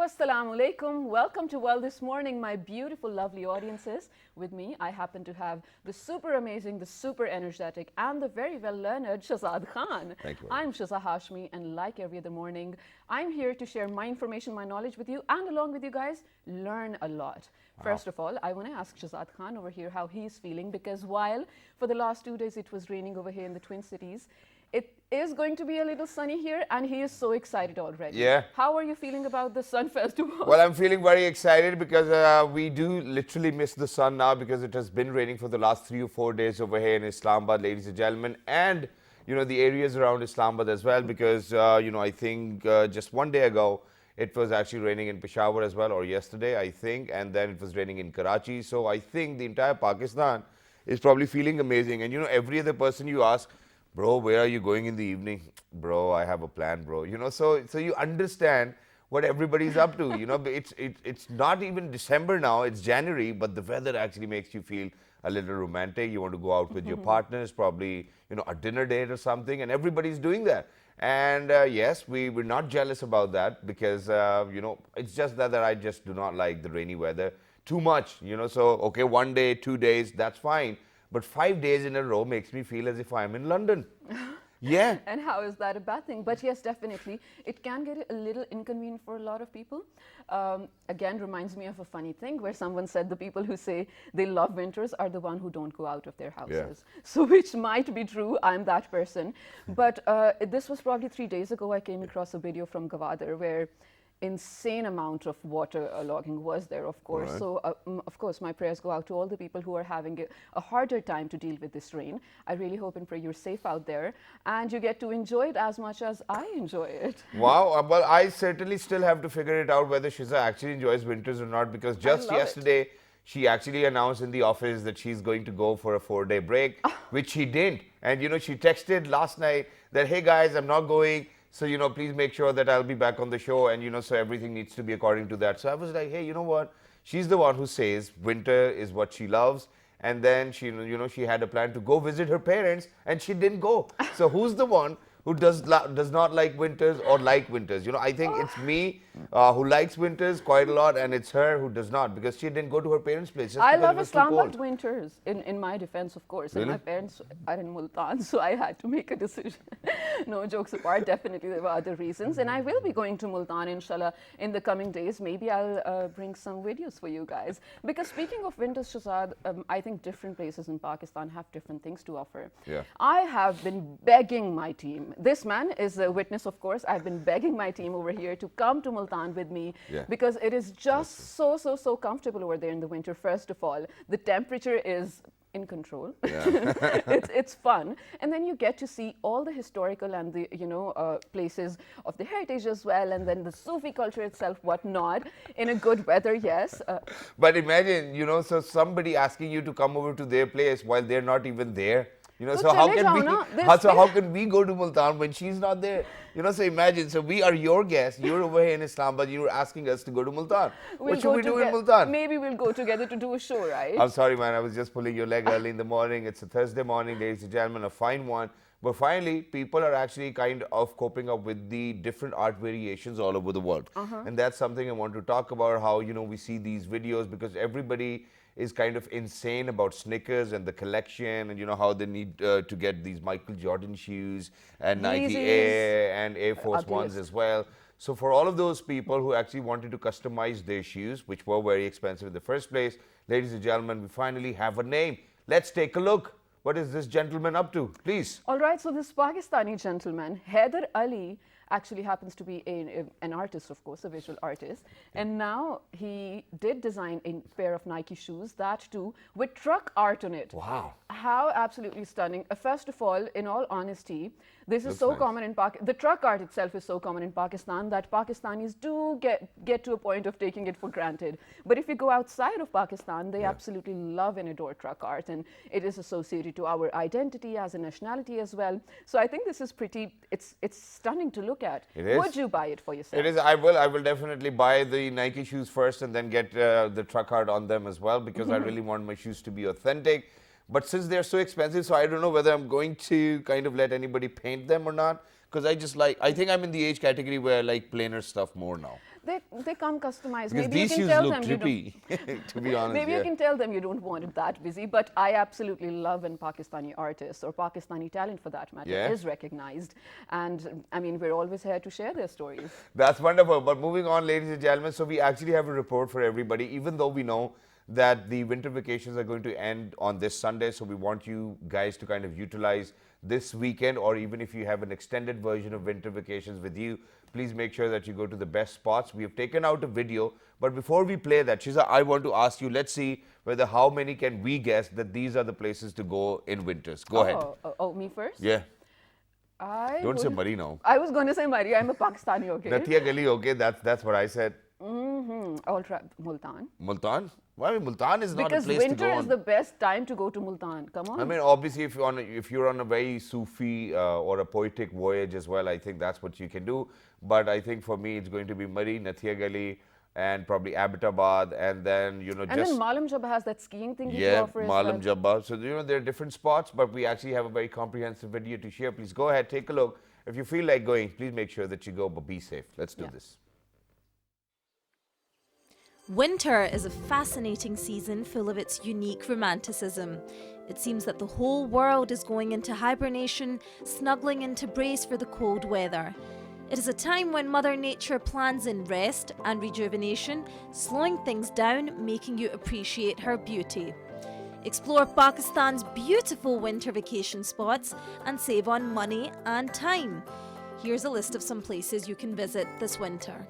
assalamu alaikum. Welcome to Well This Morning, my beautiful, lovely audiences. With me, I happen to have the super amazing, the super energetic, and the very well learned Shazad Khan. Thank you. I'm Shaza Hashmi, and like every other morning, I'm here to share my information, my knowledge with you, and along with you guys, learn a lot. Wow. First of all, I want to ask Shazad Khan over here how he's feeling, because while for the last 2 days it was raining over here in the Twin Cities, it is going to be a little sunny here, and he is so excited already. Yeah. How are you feeling about the Sun Festival? Well, I'm feeling very excited because we do literally miss the sun now because it has been raining for the last 3 or 4 days over here in Islamabad, ladies and gentlemen, and the areas around Islamabad as well, because I think just 1 day ago it was actually raining in Peshawar as well, or yesterday I think, and then it was raining in Karachi. So I think the entire Pakistan is probably feeling amazing. And every other person you ask, bro, where are you going in the evening? Bro, I have a plan, bro. So you understand what everybody's up to. It's not even December now, it's January, but the weather actually makes you feel a little romantic. You want to go out with your partners, probably, a dinner date or something, and everybody's doing that. And yes, we're not jealous about that because, it's just that I just do not like the rainy weather too much, So, okay, 1 day, 2 days, that's fine. But 5 days in a row makes me feel as if I'm in London. Yeah. And how is that a bad thing? But yes, definitely, it can get a little inconvenient for a lot of people. Again, reminds me of a funny thing where someone said the people who say they love winters are the one who don't go out of their houses. Yeah. So which might be true, I'm that person. But this was probably 3 days ago, I came across a video from Gwadar where insane amount of water logging was there, of course. Right. So, of course, my prayers go out to all the people who are having a harder time to deal with this rain. I really hope and pray you're safe out there and you get to enjoy it as much as I enjoy it. Wow. Well, I certainly still have to figure it out whether Shiza actually enjoys winters or not, because just yesterday, she actually announced in the office that she's going to go for a 4-day break, which she didn't. And, she texted last night that, hey, guys, I'm not going. So, please make sure that I'll be back on the show, and, so everything needs to be according to that. So I was like, hey, you know what? She's the one who says winter is what she loves. And then she, she had a plan to go visit her parents, and she didn't go. So who's the one who does not like winters or like winters? I think it's me who likes winters quite a lot, and it's her who does not, because she didn't go to her parents' place. I love Islamabad winters, in my defense, of course. Really? And my parents are in Multan, so I had to make a decision. No jokes apart, definitely there were other reasons. And I will be going to Multan, inshallah, in the coming days. Maybe I'll bring some videos for you guys. Because speaking of winters, Shazad, I think different places in Pakistan have different things to offer. Yeah. I have been begging my team. This man is a witness, of course. I've been begging my team over here to come to Multan with me, because it is just so comfortable over there in the winter. First of all, the temperature is in control. Yeah. it's fun, and then you get to see all the historical and the places of the heritage as well, and then the Sufi culture itself, whatnot, in a good weather. Yes. But imagine, so somebody asking you to come over to their place while they're not even there. So how can we go to Multan when she's not there? So imagine, so we are your guests, you're over here in Islamabad, you're asking us to go to Multan. What should we do in Multan? Maybe we'll go together to do a show, right? I'm sorry, man, I was just pulling your leg early in the morning. It's a Thursday morning, ladies and gentlemen, a fine one. But finally, people are actually kind of coping up with the different art variations all over the world. And that's something I want to talk about, how, we see these videos, because everybody is kind of insane about sneakers and the collection, and how they need to get these Michael Jordan shoes and Nike Air and Air Force Ones as well. So for all of those people who actually wanted to customize their shoes, which were very expensive in the first place, ladies and gentlemen, we finally have a name. Let's take a look. What is this gentleman up to? Please. All right, so this Pakistani gentleman, Haider Ali, actually happens to be an artist, of course, a visual artist. And now he did design a pair of Nike shoes, that too, with truck art on it. Wow. How absolutely stunning. First of all, in all honesty, this is so common in Pakistan. The truck art itself is so common in Pakistan that Pakistanis do get to a point of taking it for granted. But if you go outside of Pakistan, they absolutely love and adore truck art, and it is associated to our identity as a nationality as well. So I think this is it's stunning to look at. It is. Would you buy it for yourself? It is. I will definitely buy the Nike shoes first and then get the truck art on them as well, because I really want my shoes to be authentic. But since they're so expensive, so I don't know whether I'm going to kind of let anybody paint them or not. Because I think I'm in the age category where I like plainer stuff more now. They come customized. Because Maybe you these can shoes tell look them you don't. trippy, to be honest. Maybe yeah. you can tell them you don't want it that busy, but I absolutely love when Pakistani artists or Pakistani talent for that matter Yeah. is recognized. And I mean, we're always here to share their stories. That's wonderful. But moving on, ladies and gentlemen, so we actually have a report for everybody, even though we know that the winter vacations are going to end on this Sunday. So we want you guys to kind of utilize this weekend, or even if you have an extended version of winter vacations with you, please make sure that you go to the best spots. We have taken out a video, but before we play that, Shiza, I want to ask you, let's see whether how many can we guess that these are the places to go in winters. Go ahead. Me first? Yeah. I Don't say would- Murray now. I was going to say Murray. I'm a Pakistani, okay? Natia Gali, okay, that's what I said. I'll try Multan. Multan? Why? Multan is not Because a place to winter go is on. the best time to go to Multan. Come on. I mean, obviously, if you're on a very Sufi or a poetic voyage as well, I think that's what you can do. But I think for me, it's going to be Murray, Nathia Gali, and probably Abbottabad, and then and just then Malam Jabba has that skiing thing you can yeah, offer as Malam well. Jabba. So there are different spots, but we actually have a very comprehensive video to share. Please go ahead, take a look. If you feel like going, please make sure that you go, but be safe. Let's do this. Winter is a fascinating season full of its unique romanticism. It seems that the whole world is going into hibernation, snuggling in to brace for the cold weather. It is a time when Mother Nature plans in rest and rejuvenation, slowing things down, making you appreciate her beauty. Explore Pakistan's beautiful winter vacation spots and save on money and time. Here's a list of some places you can visit this winter.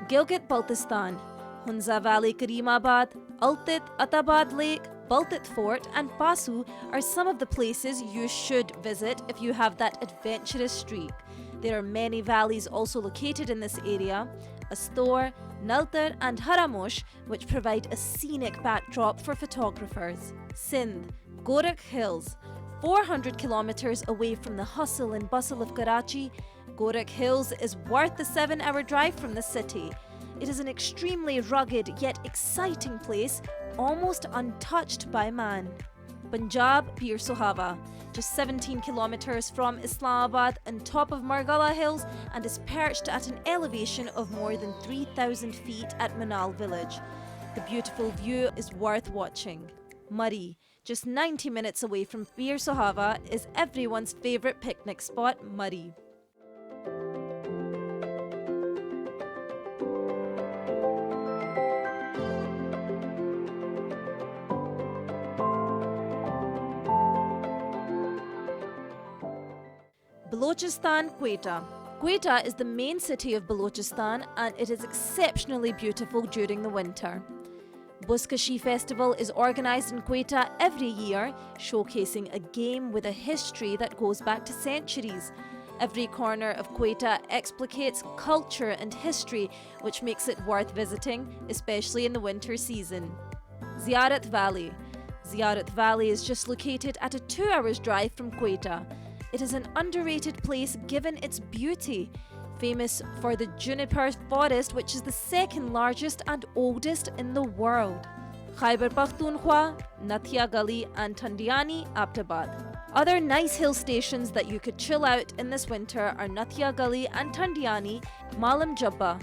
Gilgit-Baltistan, Hunza Valley, Karimabad, Altit, Atabad Lake, Baltit Fort and Pasu are some of the places you should visit if you have that adventurous streak. There are many valleys also located in this area, Astor, Naltar and Haramosh, which provide a scenic backdrop for photographers. Sindh, Gorik Hills, 400 kilometers away from the hustle and bustle of Karachi, Gorik Hills is worth the 7-hour drive from the city. It is an extremely rugged yet exciting place, almost untouched by man. Punjab, Bir Sohava, just 17 kilometers from Islamabad on top of Margala Hills and is perched at an elevation of more than 3,000 feet at Manal village. The beautiful view is worth watching. Murray, just 90 minutes away from Bir Sohava, is everyone's favourite picnic spot, Murray. Balochistan, Quetta. Quetta is the main city of Balochistan and it is exceptionally beautiful during the winter. Buzkashi Festival is organised in Quetta every year, showcasing a game with a history that goes back to centuries. Every corner of Quetta explicates culture and history, which makes it worth visiting, especially in the winter season. Ziyarat Valley. Ziyarat Valley is just located at a 2-hour drive from Quetta. It is an underrated place given its beauty. Famous for the juniper forest, which is the second largest and oldest in the world. Khyber Pakhtunkhwa, Nathia Gali and Tandiani, Abbottabad. Other nice hill stations that you could chill out in this winter are Nathia Gali and Tandiani, Malam Jabba.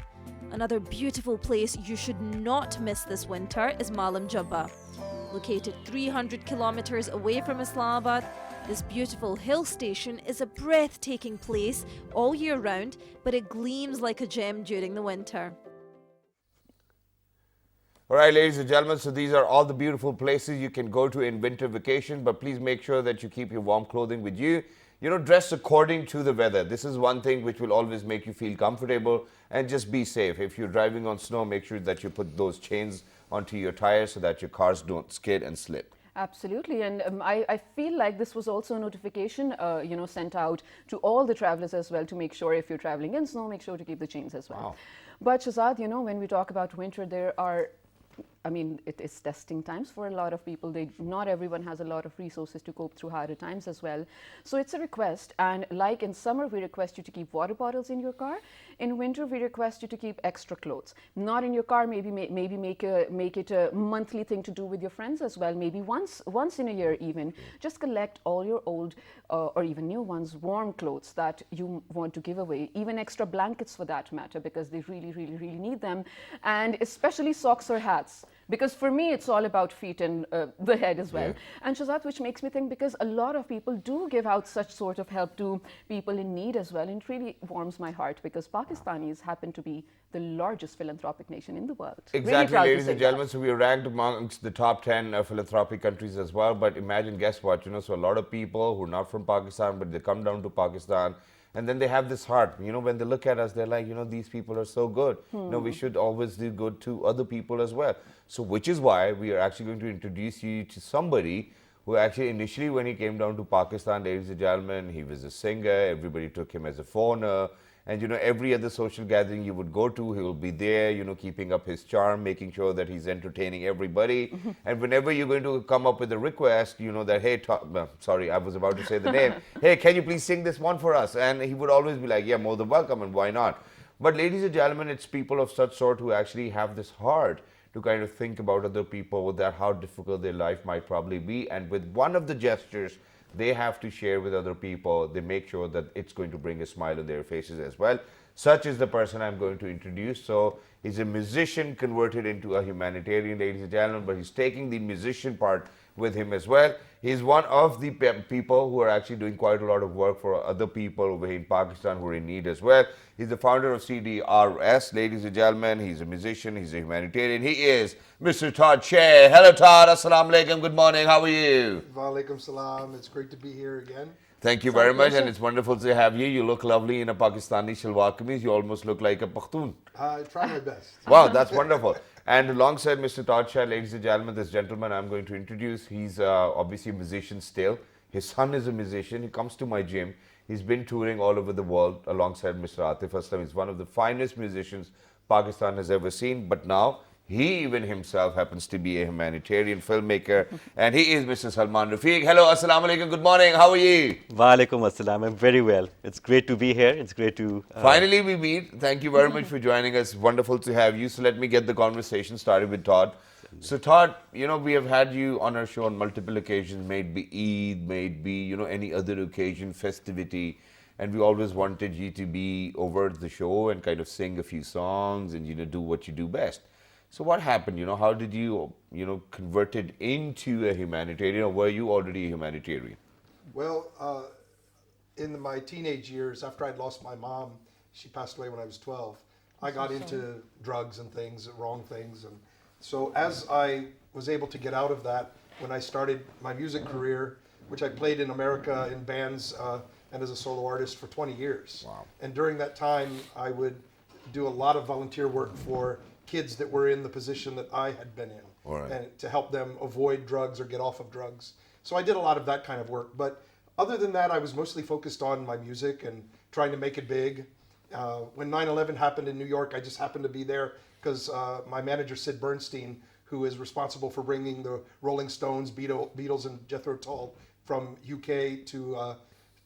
Another beautiful place you should not miss this winter is Malam Jabba. Located 300 kilometers away from Islamabad, this beautiful hill station is a breathtaking place all year round, but it gleams like a gem during the winter. All right, ladies and gentlemen, so these are all the beautiful places you can go to in winter vacation, but please make sure that you keep your warm clothing with you. Dress according to the weather. This is one thing which will always make you feel comfortable, and just be safe. If you're driving on snow, make sure that you put those chains onto your tires so that your cars don't skid and slip. Absolutely, and I feel like this was also a notification, sent out to all the travelers as well to make sure if you're traveling in snow, make sure to keep the chains as well. Wow. But Shazad, when we talk about winter, there are I mean, it is testing times for a lot of people. Not everyone has a lot of resources to cope through harder times as well. So it's a request. And like in summer, we request you to keep water bottles in your car. In winter, we request you to keep extra clothes. Not in your car, maybe make it a monthly thing to do with your friends as well. Maybe once in a year even. Just collect all your old or even new ones, warm clothes that you want to give away. Even extra blankets for that matter, because they really, really, really need them. And especially socks or hats. Because for me, it's all about feet and the head as well. Yeah. And Shazad, which makes me think, because a lot of people do give out such sort of help to people in need as well. And it really warms my heart, because Pakistanis happen to be the largest philanthropic nation in the world. Really Exactly, proud to ladies say and gentlemen. that. So we are ranked amongst the top 10 philanthropic countries as well. But imagine, guess what? So a lot of people who are not from Pakistan, but they come down to Pakistan, and then they have this heart. When they look at us, they're like, these people are so good. We should always do good to other people as well. So which is why we are actually going to introduce you to somebody who actually initially, when he came down to Pakistan, ladies and gentlemen, he was a singer. Everybody took him as a foreigner. And every other social gathering you would go to, he will be there, keeping up his charm, making sure that he's entertaining everybody. And whenever you're going to come up with a request, that, hey, sorry, I was about to say the name. Hey, can you please sing this one for us? And he would always be like, yeah, more than welcome, and why not? But ladies and gentlemen, it's people of such sort who actually have this heart to kind of think about other people, that how difficult their life might probably be. And with one of the gestures they have to share with other people, they make sure that it's going to bring a smile on their faces as well. Such is the person I'm going to introduce. So he's a musician converted into a humanitarian, ladies and gentlemen, but he's taking the musician part with him as well. He's one of the people who are actually doing quite a lot of work for other people over here in Pakistan who are in need as well. He's the founder of CDRS, ladies and gentlemen. He's a musician, he's a humanitarian. He is Mr. Todd Shea. Hello, Todd. Assalamu alaikum. Good morning. How are you? Walaikum salam. It's great to be here again. Thank you very much, and it's wonderful to have you. You look lovely in a Pakistani shalwar kameez. You almost look like a Pakhtun. I try my best. Wow, that's wonderful. And alongside Mr. Todd Shea, ladies and gentlemen, this gentleman I'm going to introduce, he's obviously a musician still. His son is a musician. He comes to my gym. He's been touring all over the world alongside Mr. Atif Aslam. He's one of the finest musicians Pakistan has ever seen. But now, he even himself happens to be a humanitarian filmmaker. And he is Mr. Salman Rafiq. Hello, assalamu alaikum. Good morning. How are you? Walaikum assalam. I'm very well. It's great to be here. It's great to... Finally, we meet. Thank you very much for joining us. Wonderful to have you. So let me get the conversation started with Todd. So Todd, we have had you on our show on multiple occasions, may it be Eid, may it be, any other occasion, festivity. And we always wanted you to be over the show and kind of sing a few songs and, do what you do best. So what happened? How did you, converted into a humanitarian, or were you already a humanitarian? Well, in my teenage years, after I'd lost my mom, she passed away when I was 12, I got into drugs and things, wrong things. And so as I was able to get out of that, when I started my music career, which I played in America in bands and as a solo artist for 20 years. Wow. And during that time, I would do a lot of volunteer work for kids that were in the position that I had been in, All right. and to help them avoid drugs or get off of drugs. So I did a lot of that kind of work. But other than that, I was mostly focused on my music and trying to make it big. When 9/11 happened in New York, I just happened to be there because my manager, Sid Bernstein, who is responsible for bringing the Rolling Stones, Beatles, and Jethro Tull from UK to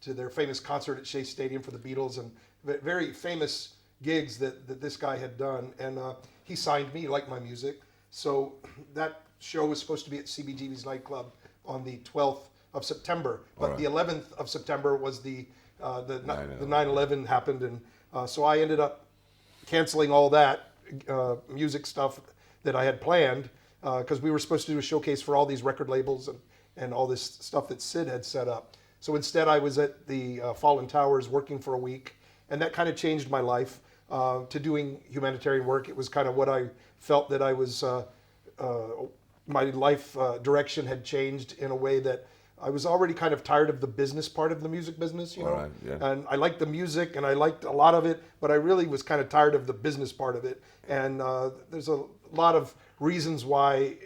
their famous concert at Shea Stadium for the Beatles, and very famous gigs that this guy had done. And he signed me, he liked my music. So that show was supposed to be at CBGB's nightclub on the 12th of September. But Right. the 11th of September was the 9/11. 9/11 happened. And so I ended up canceling all that music stuff that I had planned because we were supposed to do a showcase for all these record labels and all this stuff that Sid had set up. So instead I was at the Fallen Towers working for a week, and that kind of changed my life to doing humanitarian work. It was kind of what I felt that I was, my life direction had changed in a way that I was already kind of tired of the business part of the music business, you know. Right, yeah. And I liked the music and I liked a lot of it, but I really was kind of tired of the business part of it. And there's a lot of reasons why,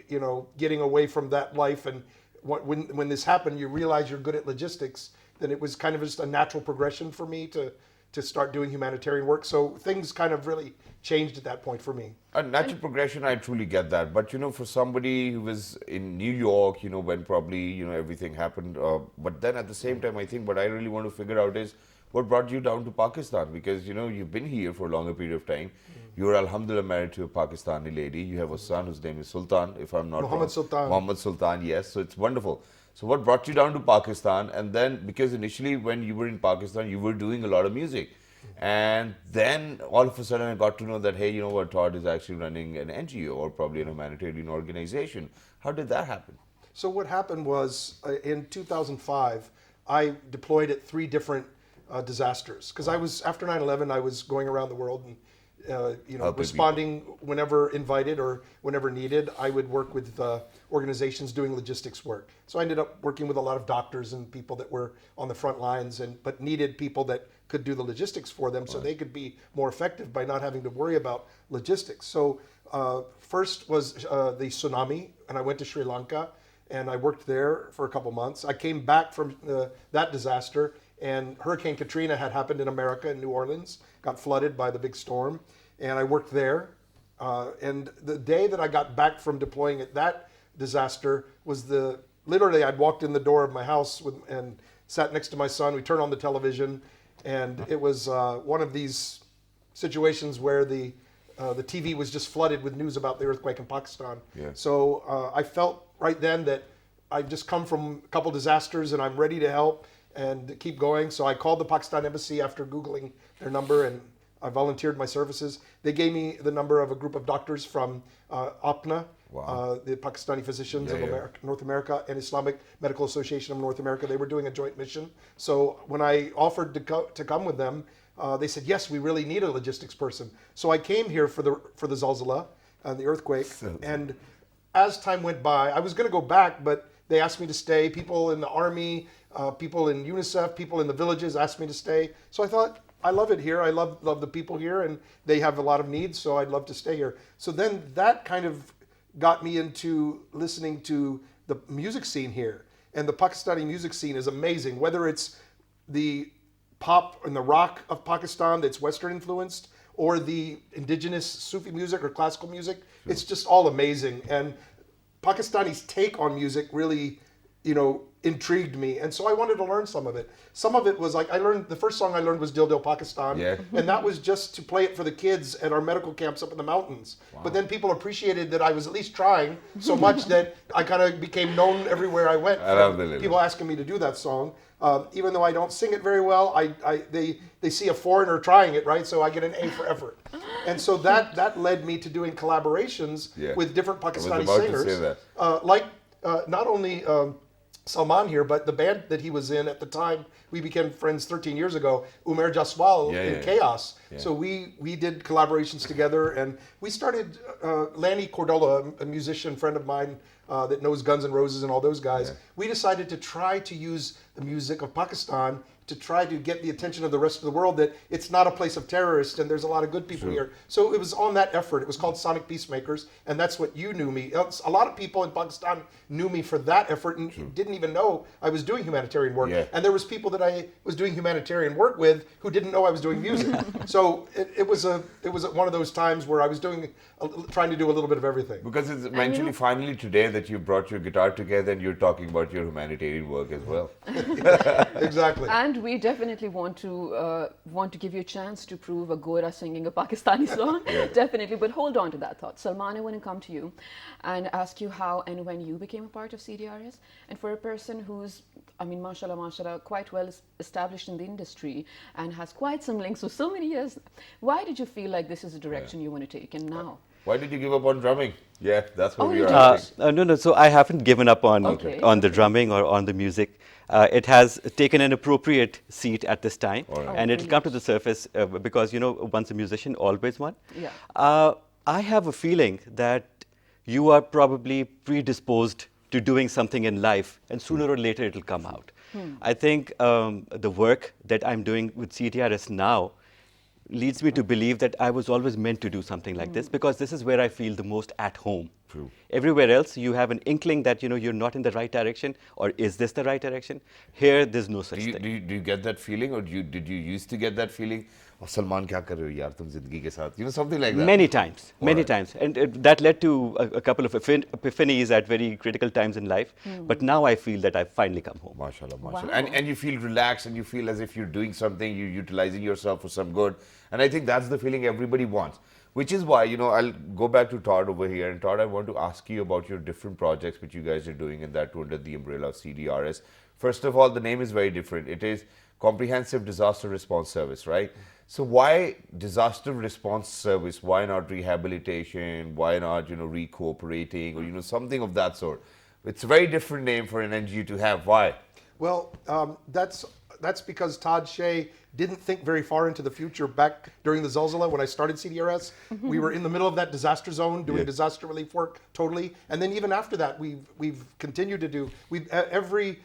getting away from that life. And when this happened, you realize you're good at logistics. Then it was kind of just a natural progression for me to to start doing humanitarian work. So things kind of really changed at that point for me. A natural progression, I truly get that. But, for somebody who was in New York, when probably, everything happened. But then at the same time, I think what I really want to figure out is what brought you down to Pakistan? Because, you've been here for a longer period of time. You're, alhamdulillah, married to a Pakistani lady. You have a son whose name is Sultan, if I'm not Muhammad wrong. Sultan. Muhammad Sultan, yes. So it's wonderful. So what brought you down to Pakistan? And then, because initially when you were in Pakistan, you were doing a lot of music. And then all of a sudden I got to know that, hey, Todd is actually running an NGO or probably a humanitarian organization. How did that happen? So what happened was in 2005, I deployed at 3 different disasters. Because after 9/11, I was going around the world and responding whenever invited or whenever needed. I would work with organizations doing logistics work. So I ended up working with a lot of doctors and people that were on the front lines, but needed people that could do the logistics for them so they could be more effective by not having to worry about logistics. So first was the tsunami, and I went to Sri Lanka, and I worked there for a couple months. I came back from that disaster, and Hurricane Katrina had happened in America, in New Orleans, got flooded by the big storm, and I worked there. And the day that I got back from deploying at that disaster was literally I'd walked in the door of my house and sat next to my son. We turned on the television, and it was one of these situations where the TV was just flooded with news about the earthquake in Pakistan. Yeah. So I felt right then that I've just come from a couple disasters and I'm ready to help and keep going. So I called the Pakistan embassy after Googling their number, and I volunteered my services. They gave me the number of a group of doctors from APNA, the Pakistani Physicians of North America, and Islamic Medical Association of North America. They were doing a joint mission. So when I offered to come with them, they said, yes, we really need a logistics person. So I came here for the Zalzala, the earthquake. And as time went by, I was going to go back, but they asked me to stay. People in the army, people in UNICEF, people in the villages asked me to stay. So I thought, I love it here. I love the people here, and they have a lot of needs, so I'd love to stay here. So then that kind of got me into listening to the music scene here. And the Pakistani music scene is amazing, whether it's the pop and the rock of Pakistan that's Western influenced, or the indigenous Sufi music or classical music. Sure. It's just all amazing. And Pakistani's take on music really, intrigued me. And so I wanted to learn some of it. Some of it was like, the first song I learned was Dil Dil Pakistan. Yeah. And that was just to play it for the kids at our medical camps up in the mountains. Wow. But then people appreciated that I was at least trying so much that I kind of became known everywhere I went. People asking me to do that song. Even though I don't sing it very well, they see a foreigner trying it, right? So I get an A for effort. And so that led me to doing collaborations with different Pakistani singers. Not only Salman here, but the band that he was in at the time, we became friends 13 years ago, Umair Jaswal in Chaos. Yeah. So we did collaborations together, and we started, Lanny Cordola, a musician friend of mine that knows Guns N' Roses and all those guys, we decided to try to use the music of Pakistan to try to get the attention of the rest of the world that it's not a place of terrorists and there's a lot of good people here. So it was on that effort. It was called Sonic Peacemakers, and that's what you knew me. A lot of people in Pakistan knew me for that effort and didn't even know I was doing humanitarian work. Yeah. And there was people that I was doing humanitarian work with who didn't know I was doing music. So it was one of those times where I was trying to do a little bit of everything. Because it's eventually, finally today that you brought your guitar together and you're talking about your humanitarian work as well. Exactly. And we definitely want to give you a chance to prove a Gora singing a Pakistani song. Definitely, but hold on to that thought. Salman, I want to come to you and ask you how and when you became a part of CDRS. And for a person who's, mashallah, quite well established in the industry and has quite some links for so many years, why did you feel like this is the direction you want to take, and now? Why did you give up on drumming? Yeah, that's what we were asking. No. So I haven't given up on the drumming or on the music. It has taken an appropriate seat at this time, and it'll come to the surface because, once a musician, always one. Yeah. I have a feeling that you are probably predisposed to doing something in life, and sooner or later it'll come out. I think the work that I'm doing with CDRS now leads me to believe that I was always meant to do something like this, because this is where I feel the most at home. True. Everywhere else, you have an inkling that you're not in the right direction, or is this the right direction? Here, there's no such thing. Do you get that feeling, or did you used to get that feeling? Oh, Salman, kya kar rahe ho yaar, tum zindagi ke saath? Something like that. Many times. And that led to a couple of epiphanies at very critical times in life. But now I feel that I've finally come home. MashaAllah, Wow. MashaAllah. And you feel relaxed, and you feel as if you're doing something, you're utilizing yourself for some good. And I think that's the feeling everybody wants. Which is why, I'll go back to Todd over here. And Todd, I want to ask you about your different projects which you guys are doing, and that too under the umbrella of CDRS. First of all, the name is very different. It is Comprehensive Disaster Response Service, right? So why disaster response service? Why not rehabilitation? Why not, recooperating, or, something of that sort? It's a very different name for an NGO to have. Why? Well, that's because Todd Shea didn't think very far into the future back during the Zalzala when I started CDRS. We were in the middle of that disaster zone doing disaster relief work totally. And then even after that, we've continued to do, every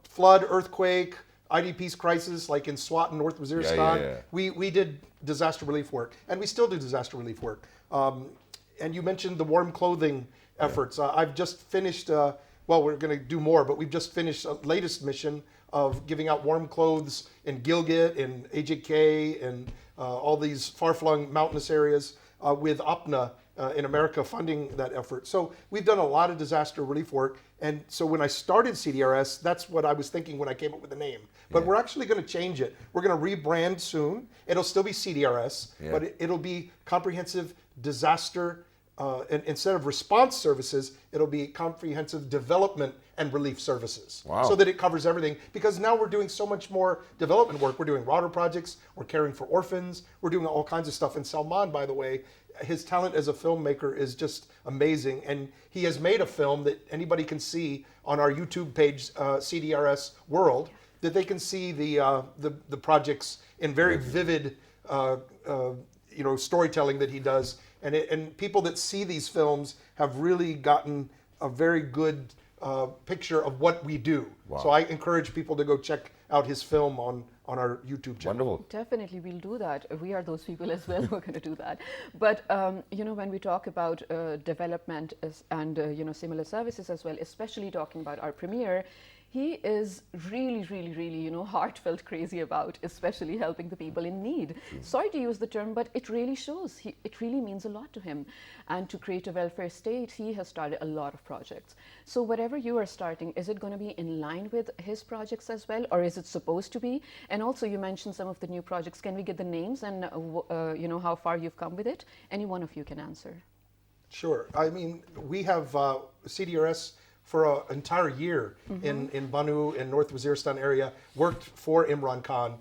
flood, earthquake, IDP's crisis, like in Swat in North Waziristan, we did disaster relief work, and we still do disaster relief work. And you mentioned the warm clothing efforts. I've just finished, well, we're going to do more, but we've just finished a latest mission of giving out warm clothes in Gilgit, in AJK, and all these far-flung mountainous areas with APNA in America funding that effort. So we've done a lot of disaster relief work. And so when I started CDRS, that's what I was thinking when I came up with the name. But we're actually going to change it. We're going to rebrand soon. It'll still be CDRS, but it'll be Comprehensive Disaster, and instead of response services, it'll be Comprehensive Development and Relief Services. Wow. So that it covers everything. Because now we're doing so much more development work. We're doing water projects. We're caring for orphans. We're doing all kinds of stuff. And Salman, by the way, his talent as a filmmaker is just amazing. And he has made a film that anybody can see on our YouTube page, CDRS World, that they can see the projects in very vivid storytelling that he does. And people that see these films have really gotten a very good picture of what we do. Wow. So I encourage people to go check out his film on our YouTube channel. Wonderful. Definitely, we'll do that. We are those people as well who are going to do that. But, when we talk about development and, similar services as well, especially talking about our premier, he is really, really, really, heartfelt crazy about especially helping the people in need. Sorry to use the term, but it really shows. It really means a lot to him. And to create a welfare state, he has started a lot of projects. So whatever you are starting, is it going to be in line with his projects as well, or is it supposed to be? And also, you mentioned some of the new projects. Can we get the names and, how far you've come with it? Any one of you can answer. Sure. I mean, we have CDRS for an entire year in Banu and North Waziristan area, worked for Imran Khan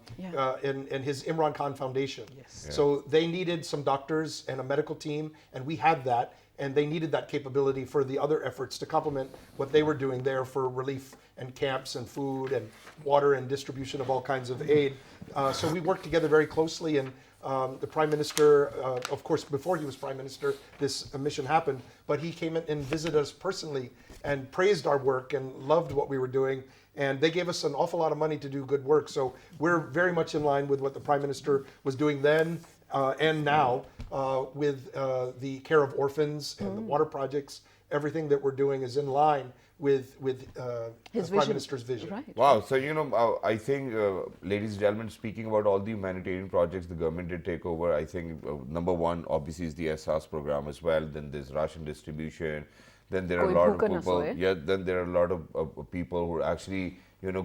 and his Imran Khan Foundation. Yes. So they needed some doctors and a medical team, and we had that, and they needed that capability for the other efforts to complement what they were doing there for relief and camps and food and water and distribution of all kinds of aid. So we worked together very closely, and the Prime Minister, of course, before he was Prime Minister, this mission happened, but he came in and visited us personally and praised our work and loved what we were doing. And they gave us an awful lot of money to do good work. So we're very much in line with what the Prime Minister was doing then and now with the care of orphans and the water projects. Everything that we're doing is in line with His the Prime vision. Minister's vision. Right. Wow. So, I think, ladies and gentlemen, speaking about all the humanitarian projects the government did take over, I think number one, obviously, is the SARS program as well. Then there's ration distribution. Then there are a lot of people. Then there are a lot of people who are actually,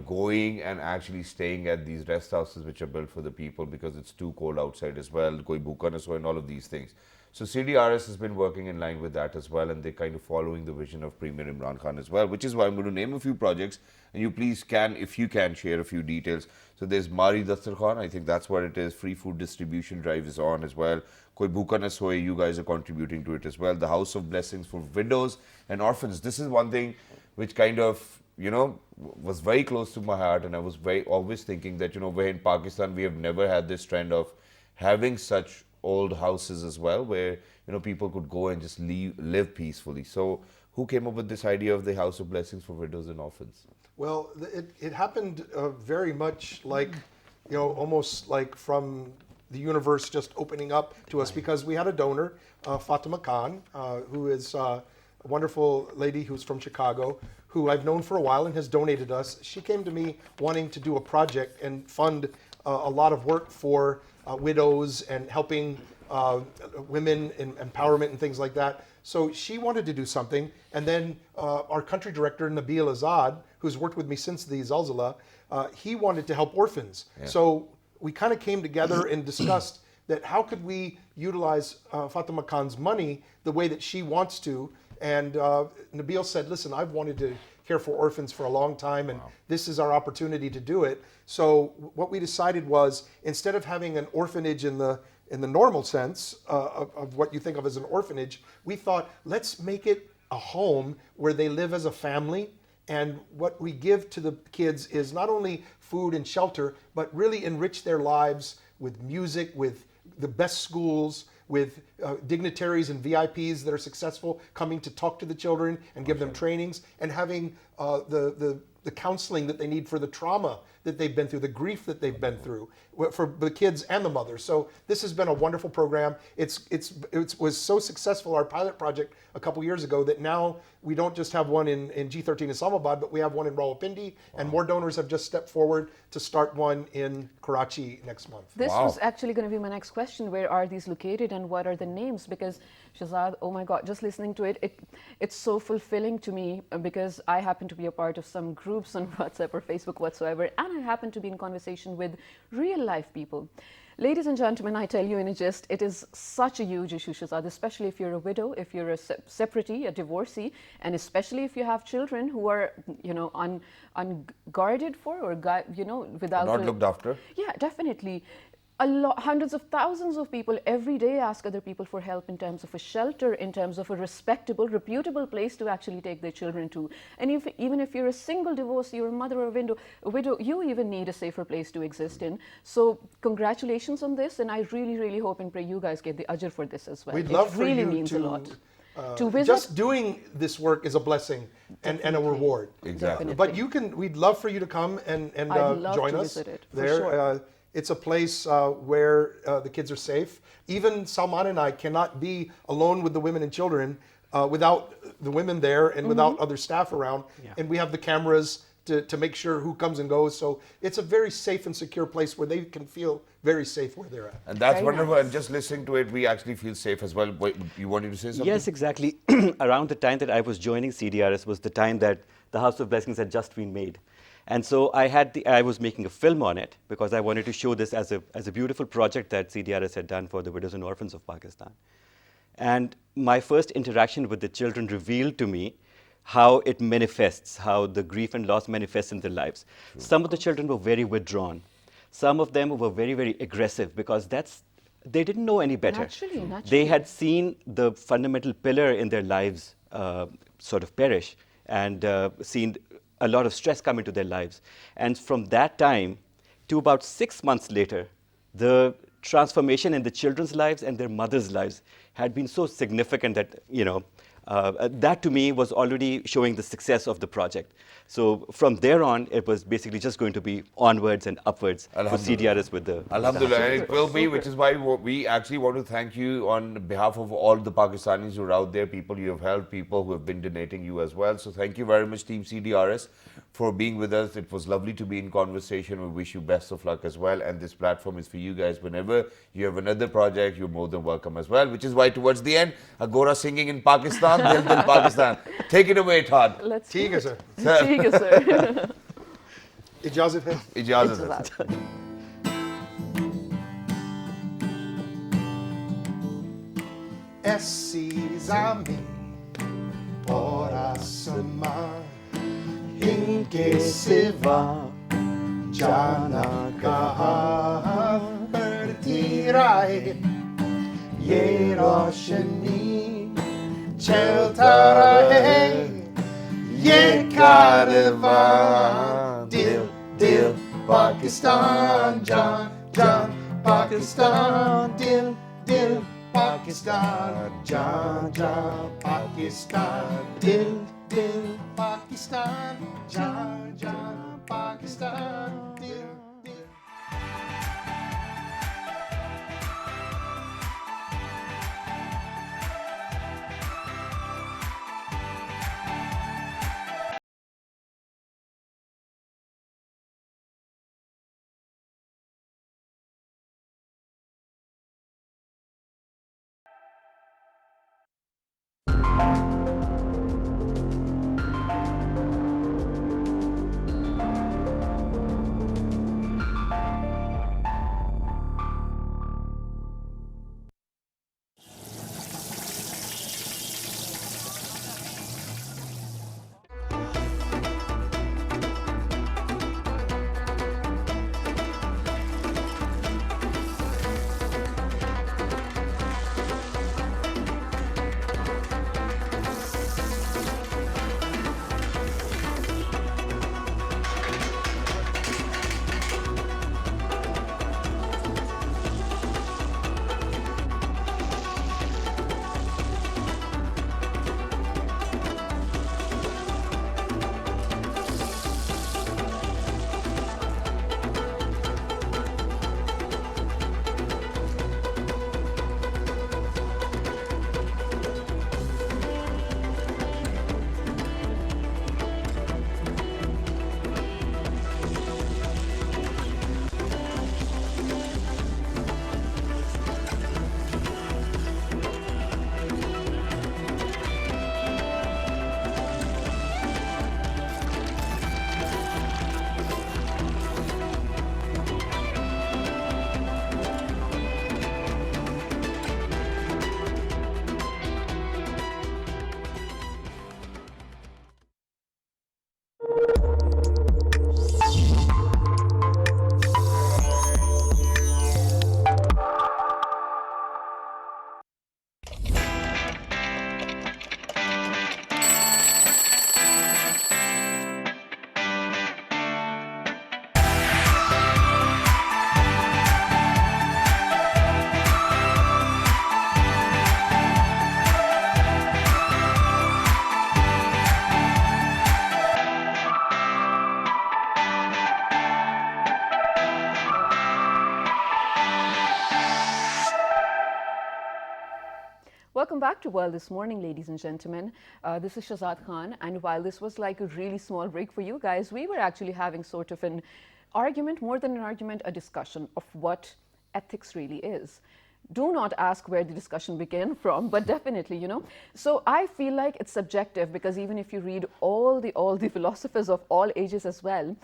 going and actually staying at these rest houses which are built for the people because it's too cold outside as well. Koi bhuka na soye and all of these things. So CDRS has been working in line with that as well, and they're kind of following the vision of Premier Imran Khan as well, which is why I'm going to name a few projects, and you please if you can, share a few details. So there's Mari Dastarkhan, I think that's what it is. Free food distribution drive is on as well. Koi bhuka na soye, you guys are contributing to it as well. The House of Blessings for widows and orphans. This is one thing which kind of, was very close to my heart, and I was always thinking that, where in Pakistan we have never had this trend of having such old houses as well, where people could go and just live peacefully. So who came up with this idea of the House of Blessings for widows and orphans? Well, it happened very much like, almost like from the universe just opening up to us, because we had a donor, Fatima Khan, who is a wonderful lady who's from Chicago, who I've known for a while and has donated us. She came to me wanting to do a project and fund a lot of work for widows and helping women in empowerment and things like that. So she wanted to do something, and then our country director, Nabil Azad, who's worked with me since the Zalzala, he wanted to help orphans. Yeah. So we kind of came together and discussed that how could we utilize Fatima Khan's money the way that she wants to. And Nabil said, listen, I've wanted to care for orphans for a long time, and this is our opportunity to do it. So what we decided was, instead of having an orphanage in the normal sense of what you think of as an orphanage, we thought, let's make it a home where they live as a family. And what we give to the kids is not only food and shelter, but really enrich their lives with music, with the best schools, with dignitaries and VIPs that are successful coming to talk to the children and give them trainings, and having the counseling that they need for the trauma that they've been through, the grief that they've been through, for the kids and the mothers. So this has been a wonderful program. It was so successful, our pilot project a couple years ago, that now we don't just have one in G13 Islamabad, but we have one in Rawalpindi, and more donors have just stepped forward to start one in Karachi next month. This was actually going to be my next question. Where are these located and what are the names? Because Shahzad, oh my God, just listening to it, it's so fulfilling to me, because I happen to be a part of some groups on WhatsApp or Facebook whatsoever, and I happen to be in conversation with real life people. Ladies and gentlemen, I tell you in a gist, it is such a huge issue, Shahzad, especially if you're a widow, if you're a separatee, a divorcee, and especially if you have children who are, unguarded for, or, without... Not looked after. Yeah, definitely. Hundreds of thousands of people every day ask other people for help in terms of a shelter, in terms of a respectable, reputable place to actually take their children to. And even if you're a single divorcee or a mother or a widow, you even need a safer place to exist in. So congratulations on this, and I really, really hope and pray you guys get the ajr for this as well. We'd love for really you means to, a lot. To visit. Just doing this work is a blessing and a reward. Exactly. But we'd love for you to come and join us visit it, for there. sure. It's a place where the kids are safe. Even Salman and I cannot be alone with the women and children without the women there and without other staff around. Yeah. And we have the cameras to make sure who comes and goes. So it's a very safe and secure place where they can feel very safe where they're at. And that's very wonderful. nice. And just listening to it, we actually feel safe as well. Wait, you wanted to say something? Yes, exactly. Around the time that I was joining CDRS was the time that the House of Blessings had just been made. And so I was making a film on it because I wanted to show this as a beautiful project that CDRS had done for the widows and orphans of Pakistan. And my first interaction with the children revealed to me how it manifests, how the grief and loss manifests in their lives. True. Some of the children were very withdrawn. Some of them were very, very aggressive because they didn't know any better. Naturally. They had seen the fundamental pillar in their lives sort of perish, and seen a lot of stress come into their lives. And from that time to about 6 months later, the transformation in the children's lives and their mothers' lives had been so significant that, that to me was already showing the success of the project. So from there on, it was basically just going to be onwards and upwards for CDRS with the... Alhamdulillah, and it will be, which is why we actually want to thank you on behalf of all the Pakistanis who are out there, people you have helped, people who have been donating you as well. So thank you very much, Team CDRS, for being with us. It was lovely to be in conversation. We wish you best of luck as well. And this platform is for you guys. Whenever you have another project, you're more than welcome as well, which is why towards the end, Agora singing in Pakistan, Dil Dil Pakistan. Take it away, Todd. Let's ठीक है sir. ठीक है sir. इजाज़त है. Ijazat hai. ऐसी ज़मीं और आसमां इनके सिवा जाना कहाँ बढ़ती राहें ये रोशनी चलता रहे ये कारवां दिल दिल पाकिस्तान जान जान पाकिस्तान दिल दिल Pakistan, Jan Jan, Pakistan, Dil Dil, Pakistan, Jan Jan, Pakistan, Dil Dil. Welcome back to World This Morning, ladies and gentlemen. This is Shahzad Khan, and while this was like a really small break for you guys, we were actually having sort of an argument, more than an argument, a discussion of what ethics really is. Do not ask where the discussion began from, but definitely, you know. So I feel like it's subjective because even if you read all the philosophers of all ages as well,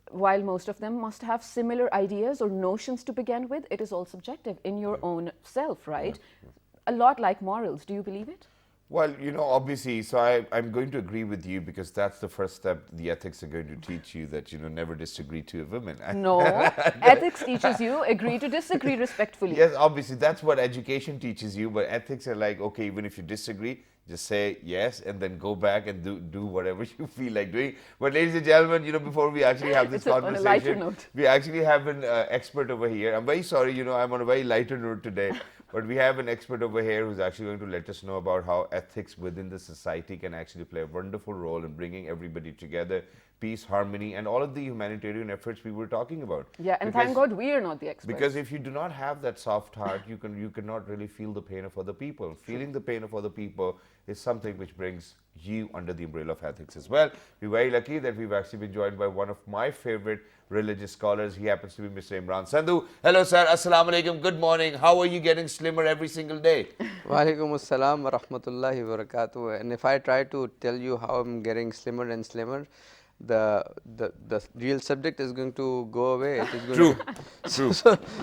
while most of them must have similar ideas or notions to begin with, it is all subjective in your own self, right? A lot like morals. Do you believe it? Well, you know, obviously, so I'm going to agree with you because that's the first step the ethics are going to teach you, that, you know, never disagree to a woman. No, ethics teaches you agree to disagree respectfully. Yes, obviously, that's what education teaches you, but ethics are like, okay, even if you disagree, just say yes and then go back and do whatever you feel like doing. But ladies and gentlemen, you know, before we actually have this on a lighter conversation, note. we actually have an expert over here. I'm very sorry, you know, I'm on a very lighter note today. But we have an expert over here who's actually going to let us know about how ethics within the society can actually play a wonderful role in bringing everybody together, peace, harmony, and all of the humanitarian efforts we were talking about. Yeah, and thank God we are not the experts. Because if you do not have that soft heart, you cannot really feel the pain of other people. Feeling the pain of other people is something which brings you under the umbrella of ethics as well. We're very lucky that we've actually been joined by one of my favorite religious scholars. He happens to be Mr. Imran Sandhu. Hello, sir. Assalamu alaikum. Good morning. How are you getting slimmer every single day? Wa alaikum assalam wa rahmatullahi wa barakatuh. And if I try to tell you how I'm getting slimmer and slimmer, the real subject is going to go away. It is going True.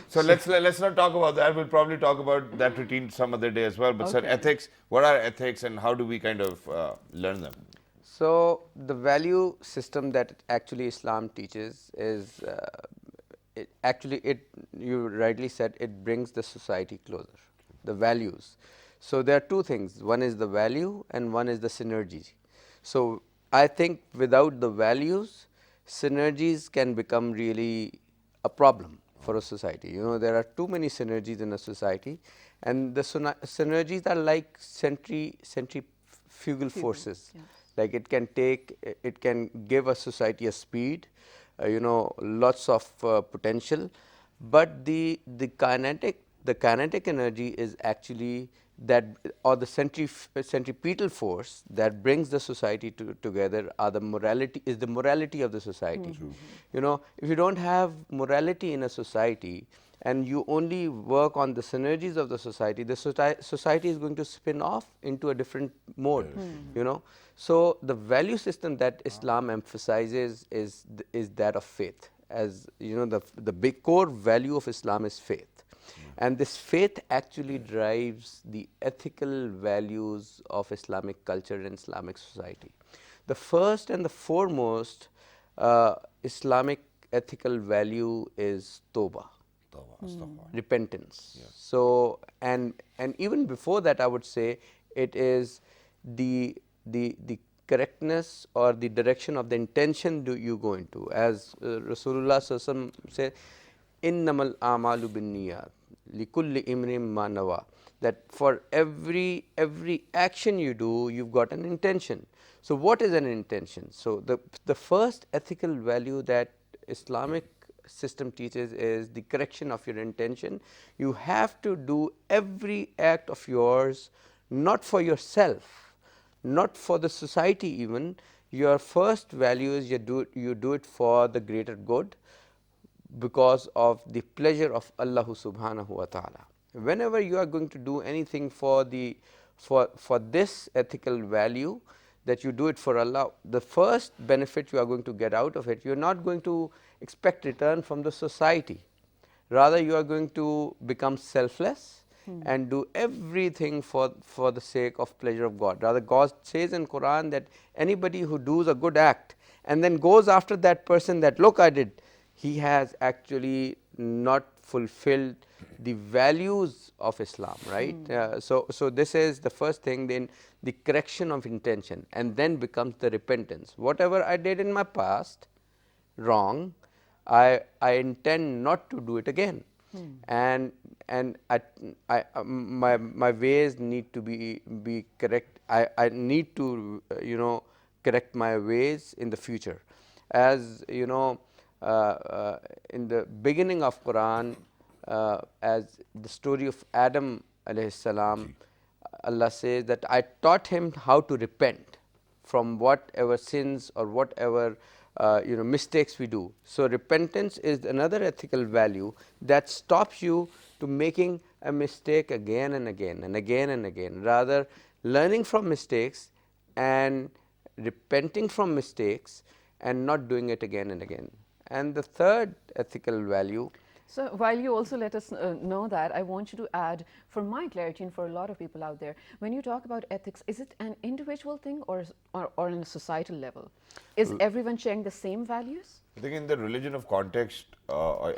So let's not talk about that. We'll probably talk about that routine some other day as well. But sir, ethics. What are ethics, and how do we kind of learn them? So the value system that actually Islam teaches is you rightly said, it brings the society closer. The values. So there are two things. One is the value and one is the synergy. So I think without the values, synergies can become really a problem for a society. You know, there are too many synergies in a society, and the synergies are like centrifugal forces. Yes. Like it can give a society a speed, you know, lots of potential, but the kinetic energy is actually that, or the centripetal force that brings the society together are the morality of the society. You know, if you don't have morality in a society and you only work on the synergies of the society is going to spin off into a different mode. You know, so the value system that Islam emphasizes is that of faith. As you know, the big core value of Islam is faith. And this faith actually drives the ethical values of Islamic culture and Islamic society. The first and the foremost Islamic ethical value is tawbah, repentance. So, and even before that, I would say it is the correctness or the direction of the intention you go into. As Rasulullah said, innamal a'malu binniyat likulli imrin ma nawa, that for every action you do, you've got an intention. So what is an intention? So the first ethical value that Islamic system teaches is the correction of your intention. You have to do every act of yours not for yourself, not for the society even. Your first value is you do it for the greater good, because of the pleasure of Allah subhanahu wa ta'ala. Whenever you are going to do anything for this ethical value, that you do it for Allah, the first benefit you are going to get out of it, you are not going to expect return from the society. Rather, you are going to become selfless and do everything for the sake of pleasure of God. Rather, God says in Quran that anybody who does a good act and then goes after that person that, look, I did, he has actually not fulfilled the values of Islam, right? So this is the first thing, then the correction of intention, and then becomes the repentance. Whatever I did in my past wrong, I intend not to do it again. And my ways need to be correct. I need to correct my ways in the future. As you know, in the beginning of Quran, as the story of Adam alayhi salam, Allah says that I taught him how to repent from whatever sins or whatever mistakes we do. So repentance is another ethical value that stops you to making a mistake again and again and again and again. Rather, learning from mistakes and repenting from mistakes and not doing it again and again. And the third ethical value. So while you also let us know that, I want you to add, for my clarity and for a lot of people out there, when you talk about ethics, is it an individual thing or on a societal level? Is everyone sharing the same values? I think in the religion of context,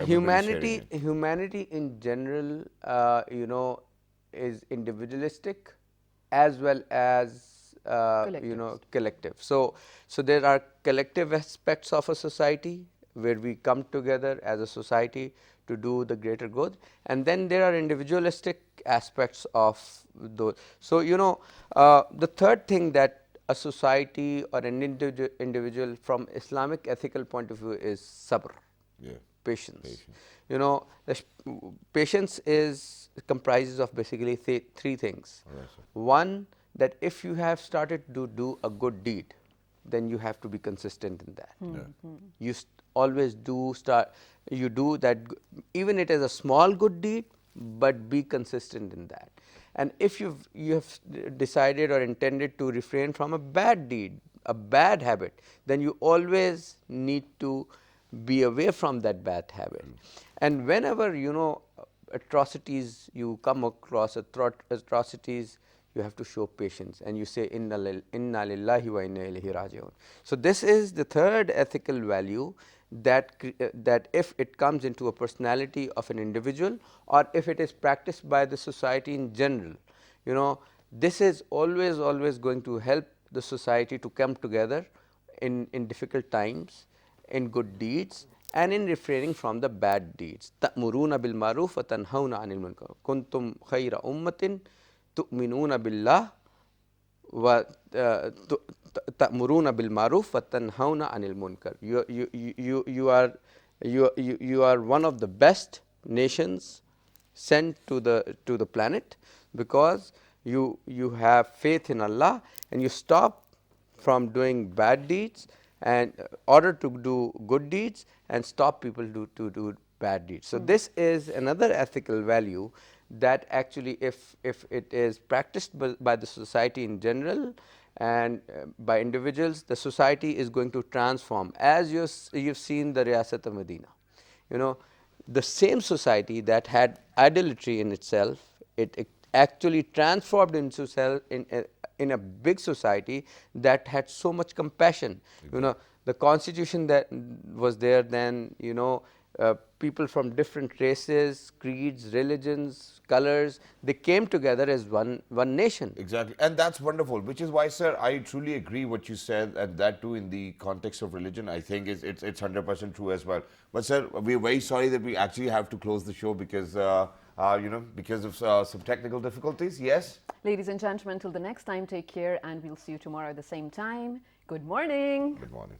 humanity in general, is individualistic as well as collective. So there are collective aspects of a society where we come together as a society to do the greater good, and then there are individualistic aspects of those. So the third thing that a society or an individual from Islamic ethical point of view is sabr, patience. Patience comprises of basically three things. One, that if you have started to do a good deed, then you have to be consistent in that. You always do that, even it is a small good deed, but be consistent in that. And if you have decided or intended to refrain from a bad deed, a bad habit, then you always need to be away from that bad habit. And whenever atrocities, you come across atrocities, you have to show patience, and you say inna lillahi wa inna ilayhi raji'un. So this is the third ethical value that if it comes into a personality of an individual, or if it is practiced by the society in general, this is always going to help the society to come together in difficult times, in good deeds, and in refraining from the bad deeds. Ta'muruna bil ma'ruf wa tanhauna 'anil munkar. Kuntum khayra ummatin tu'minuna billah wa ta'muruna bil ma'ruf wa tanhauna 'anil munkar. You are one of the best nations sent to the planet, because you have faith in Allah and you stop from doing bad deeds and order to do good deeds and stop people to do bad deeds. So this is another ethical value that actually, if it is practiced by the society in general and by individuals, the society is going to transform. As you've seen the Riyasat of Medina, the same society that had idolatry in itself, it actually transformed into in a big society that had so much compassion. The constitution that was there then, people from different races, creeds, religions, colors, they came together as one nation. Exactly, and that's wonderful, which is why, sir, I truly agree what you said, and that too in the context of religion, I think it's 100% true as well. But sir, we're very sorry that we actually have to close the show because because of some technical difficulties. Yes? Ladies and gentlemen, till the next time, take care, and we'll see you tomorrow at the same time. Good morning. Good morning.